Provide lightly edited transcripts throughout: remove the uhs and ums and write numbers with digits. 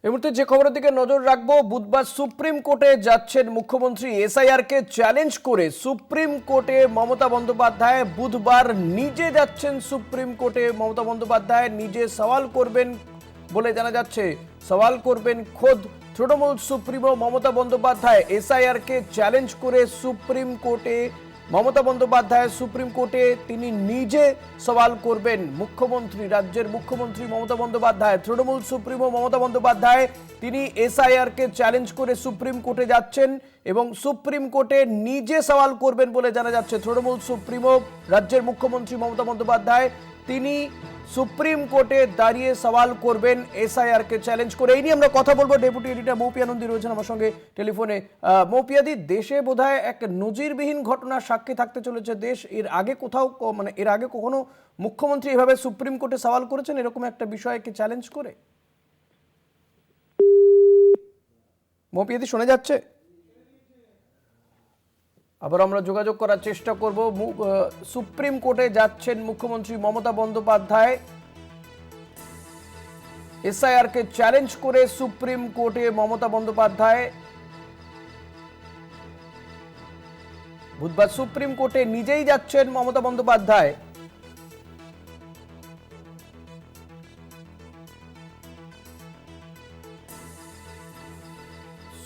এই মুহূর্তে যে খবরের দিকে নজর রাখবো, বুধবার সুপ্রিম কোর্টে যাচ্ছেন মুখ্যমন্ত্রী। এসআইআর কে চ্যালেঞ্জ করে সুপ্রিম কোর্টে মমতা বন্দ্যোপাধ্যায় বুধবার নিজে যাচ্ছেন। সুপ্রিম কোর্টে মমতা বন্দ্যোপাধ্যায় নিজে সওয়াল করবেন বলে জানা যাচ্ছে। সওয়াল করবেন খোদ তৃণমূল সুপ্রিমো মমতা বন্দ্যোপাধ্যায়। এসআইআর কে চ্যালেঞ্জ করে সুপ্রিম কোর্টে মমতা বন্দ্যোপাধ্যায় সুপ্রিম কোর্টে তিনি নিজে সওয়াল করবেন। মুখ্যমন্ত্রী, রাজ্যের মুখ্যমন্ত্রী মমতা বন্দ্যোপাধ্যায়, তৃণমূল সুপ্রিমো মমতা বন্দ্যোপাধ্যায় তিনি এসআইআর কে চ্যালেঞ্জ করে সুপ্রিম কোর্টে যাচ্ছেন এবং সুপ্রিম কোর্টে নিজে সওয়াল করবেন বলে জানা যাচ্ছে। তৃণমূল সুপ্রিমো রাজ্যের মুখ্যমন্ত্রী মমতা বন্দ্যোপাধ্যায় তিনি সুপ্রিম কোর্টে দাঁড়িয়ে সওয়াল করবেন এসআইআর কে চ্যালেঞ্জ করে। এই নিয়ে আমরা কথা বলবো। ডেপুটি এডিটর মৌপিয়া নন্দী রয়েছেন আমার সঙ্গে টেলিফোনে। মৌপিয়াদি, দেশে বোধহয় এক নজিরবিহীন ঘটনার সাক্ষী থাকতে চলেছে দেশ। এর আগে কোথাও এর আগে কখনো মুখ্যমন্ত্রী এভাবে সুপ্রিম কোর্টে সওয়াল করেছেন এরকম একটা বিষয়কে চ্যালেঞ্জ করে? মৌপিয়াদি শোনা যাচ্ছে? আবার আমরা যোগাযোগ করার চেষ্টা করব। সুপ্রিম কোর্টে যাচ্ছেন মুখ্যমন্ত্রী মমতা বন্দ্যোপাধ্যায় এসআইআর কে চ্যালেঞ্জ করে। সুপ্রিম কোর্টে মমতা বন্দ্যোপাধ্যায় বুধবার সুপ্রিম কোর্টে নিজেই যাচ্ছেন মমতা বন্দ্যোপাধ্যায়।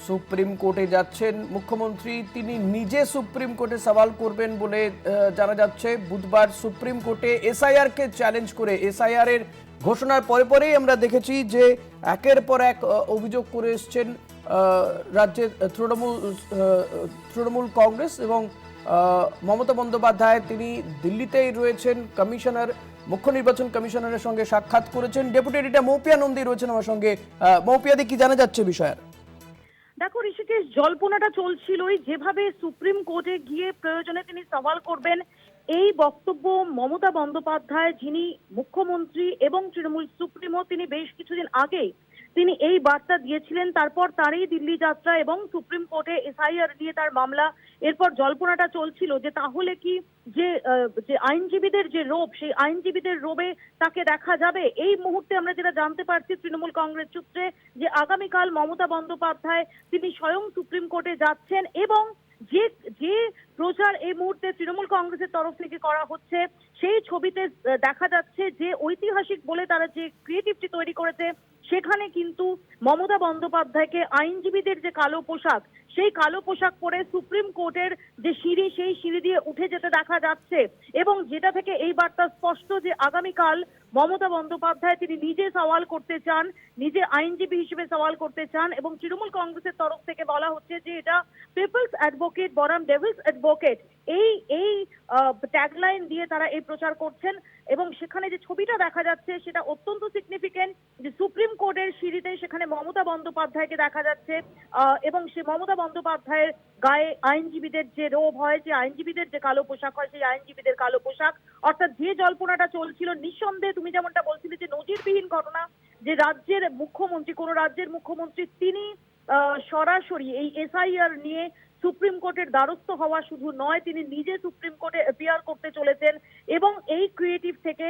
সুপ্রিম কোর্টে যাচ্ছেন মুখ্যমন্ত্রী, তিনি নিজে সুপ্রিম কোর্টে সওয়াল করবেন বলে জানা যাচ্ছে। বুধবার সুপ্রিম কোর্টে এসআইআর কে চ্যালেঞ্জ করে, এসআইআর এর ঘোষণার পরে পরেই আমরা দেখেছি যে একের পর এক অভিযোগ করে এসছেন রাজ্যের তৃণমূল কংগ্রেস এবং মমতা বন্দ্যোপাধ্যায় তিনি দিল্লিতেই রয়েছেন। কমিশনার, মুখ্য নির্বাচন কমিশনারের সঙ্গে সাক্ষাৎ করেছেন। ডেপুটি এডিটর মৌপিয়া নন্দী রয়েছেন আমার সঙ্গে। মৌপিয়াদি, কি জানা যাচ্ছে বিষয়ের? দেখো ঋষিকেশ, জল্পনাটা চলছিলই যেভাবে সুপ্রিম কোর্টে গিয়ে প্রয়োজনে তিনি সওয়াল করবেন, এই বক্তব্য মমতা বন্দ্যোপাধ্যায় যিনি মুখ্যমন্ত্রী এবং তৃণমূল সুপ্রিমো তিনি বেশ কিছুদিন আগেই তিনি এই বার্তা দিয়েছিলেন। তারপর তারই দিল্লি যাত্রা এবং সুপ্রিম কোর্টে এসআইআর নিয়ে তার মামলা। এরপর জল্পনাটা চলছিল যে তাহলে কি যে আইনজীবীদের যে রোব, সেই আইনজীবীদের রোবে তাকে দেখা যাবে। এই মুহূর্তে আমরা যেটা জানতে পারছি তৃণমূল কংগ্রেস সূত্রে যে আগামীকাল মমতা বন্দ্যোপাধ্যায় তিনি স্বয়ং সুপ্রিম কোর্টে যাচ্ছেন এবং যে যে প্রচার এই মুহূর্তে তৃণমূল কংগ্রেসের তরফ থেকে করা হচ্ছে সেই ছবিতে দেখা যাচ্ছে যে ঐতিহাসিক বলে তারা যে ক্রিয়েটিভটি তৈরি করেছে সেখানে কিন্তু মমতা বন্দ্যোপাধ্যায়কে আইনজীবীদের যে কালো পোশাক, সেই কালো পোশাক পরে সুপ্রিম কোর্টের যে সিঁড়ি, সেই সিঁড়ি দিয়ে উঠে যেতে দেখা যাচ্ছে এবং যেটা থেকে এই বার্তা স্পষ্ট যে আগামীকাল মমতা বন্দ্যোপাধ্যায় তিনি নিজে সওয়াল করতে চান, নিজে আইনজীবী হিসেবে সওয়াল করতে চান এবং তৃণমূল কংগ্রেসের তরফ থেকে বলা হচ্ছে যে এটা পিপলস অ্যাডভোকেট বনাম ডেভিলস অ্যাডভোকেট, এই এই ট্যাগলাইন দিয়ে তারা এই প্রচার করছেন এবং সেখানে যে ছবিটা দেখা যাচ্ছে সেটা অত্যন্ত সিগনিফিকেন্ট যে সুপ্রিম কোর্টের সিঁড়িতে সেখানে মমতা বন্দ্যোপাধ্যায়কে দেখা যাচ্ছে এবং সে মমতা বন্দ্যোপাধ্যায়ের গায়ে আইনজীবীদের যে রোব হয়, যে আইনজীবীদের যে কালো পোশাক হয়, সেই আইনজীবীদের কালো পোশাক। অর্থাৎ যে জল্পনাটা চলছিল, নিঃসন্দেহে তুমি যেমনটা বলছিলে যে নজিরবিহীন ঘটনা, যে রাজ্যের মুখ্যমন্ত্রী, কোন রাজ্যের মুখ্যমন্ত্রী তিনি সরাসরি এই এসআইআর নিয়ে সুপ্রিম কোর্টের দ্বারস্থ হওয়া শুধু নয়, তিনি নিজে সুপ্রিম কোর্টে অ্যাপিয়ার করতে চলেছেন এবং এই ক্রিয়েটিভ থেকে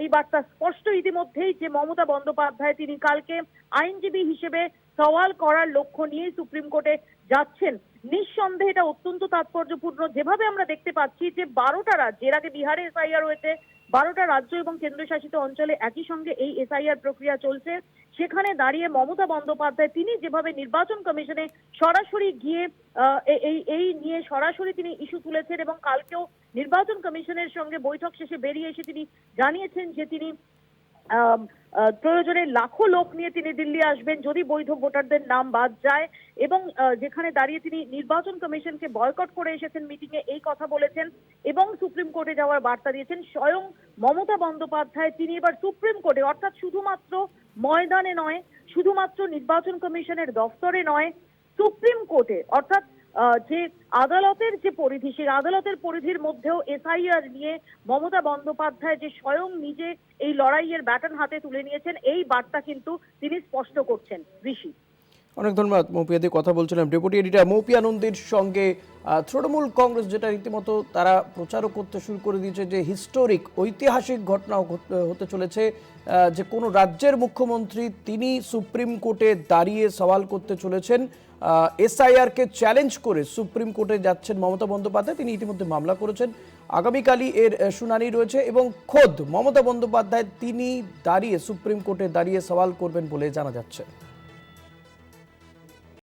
এই বার্তা স্পষ্ট ইতিমধ্যেই যে মমতা বন্দ্যোপাধ্যায় তিনি কালকে আইনজীবী হিসেবে সওয়াল করার লক্ষ্য নিয়ে সুপ্রিম কোর্টে যাচ্ছেন। নিঃসন্দেহে এটা অত্যন্ত তাৎপর্যপূর্ণ। যেভাবে আমরা দেখতে পাচ্ছি যে 12টা রাজ্য, এর আগে বিহারে এসআইআর হয়েছে, 12টা রাজ্য এবং কেন্দ্রশাসিত অঞ্চলে একই সঙ্গে এই এসআইআর প্রক্রিয়া চলছে। সেখানে দাঁড়িয়ে মমতা বন্দ্যোপাধ্যায় তিনি যেভাবে নির্বাচন কমিশনে সরাসরি গিয়ে এই নিয়ে সরাসরি তিনি ইস্যু তুলেছেন এবং কালকেও নির্বাচন কমিশনের সঙ্গে বৈঠক শেষে বেরিয়ে এসে তিনি জানিয়েছেন যে তিনি প্রয়োজনে লাখো লোক নিয়ে তিনি দিল্লি আসবেন যদি বৈধ ভোটারদের নাম বাদ যায় এবং যেখানে দাঁড়িয়ে তিনি নির্বাচন কমিশনকে বয়কট করে এসেছেন, মিটিং এ এই কথা বলেছেন এবং সুপ্রিম কোর্টে যাওয়ার বার্তা দিয়েছেন। স্বয়ং মমতা বন্দ্যোপাধ্যায় তিনি এবার সুপ্রিম কোর্টে, অর্থাৎ শুধুমাত্র ময়দানে নয়, শুধুমাত্র নির্বাচন কমিশনের দফতরে নয়, সুপ্রিম কোর্টে অর্থাৎ যে আদালতের যে পরিধি, সেই আদালতের পরিধির মধ্যেও এসআইআর নিয়ে মমতা বন্দ্যোপাধ্যায় যে স্বয়ং নিজে এই লড়াইয়ের ব্যাটন হাতে তুলে নিয়েছেন, এই বার্তা কিন্তু তিনি স্পষ্ট করছেন। ঋষি, অনেক ধন্যবাদ। মৌপিয়াদি কথা বলছিলাম ডেপুটি এডিটর মৌপি আনন্দের সঙ্গে। তৃণমূল কংগ্রেস যেটা রীতিমতো তারা প্রচারও করতে শুরু করে দিয়েছে যে হিস্টোরিক ঐতিহাসিক ঘটনা হতে চলেছে, যে কোনো রাজ্যের মুখ্যমন্ত্রী তিনি সুপ্রিম কোর্টে দাঁড়িয়ে সওয়াল করতে চলেছেন। এসআইআরকে চ্যালেঞ্জ করে সুপ্রিম কোর্টে যাচ্ছেন মমতা বন্দ্যোপাধ্যায়। তিনি ইতিমধ্যে মামলা করেছেন, আগামীকালই এর শুনানি রয়েছে এবং খোদ মমতা বন্দ্যোপাধ্যায় তিনি দাঁড়িয়ে সুপ্রিম কোর্টে দাঁড়িয়ে সওয়াল করবেন বলে জানা যাচ্ছে।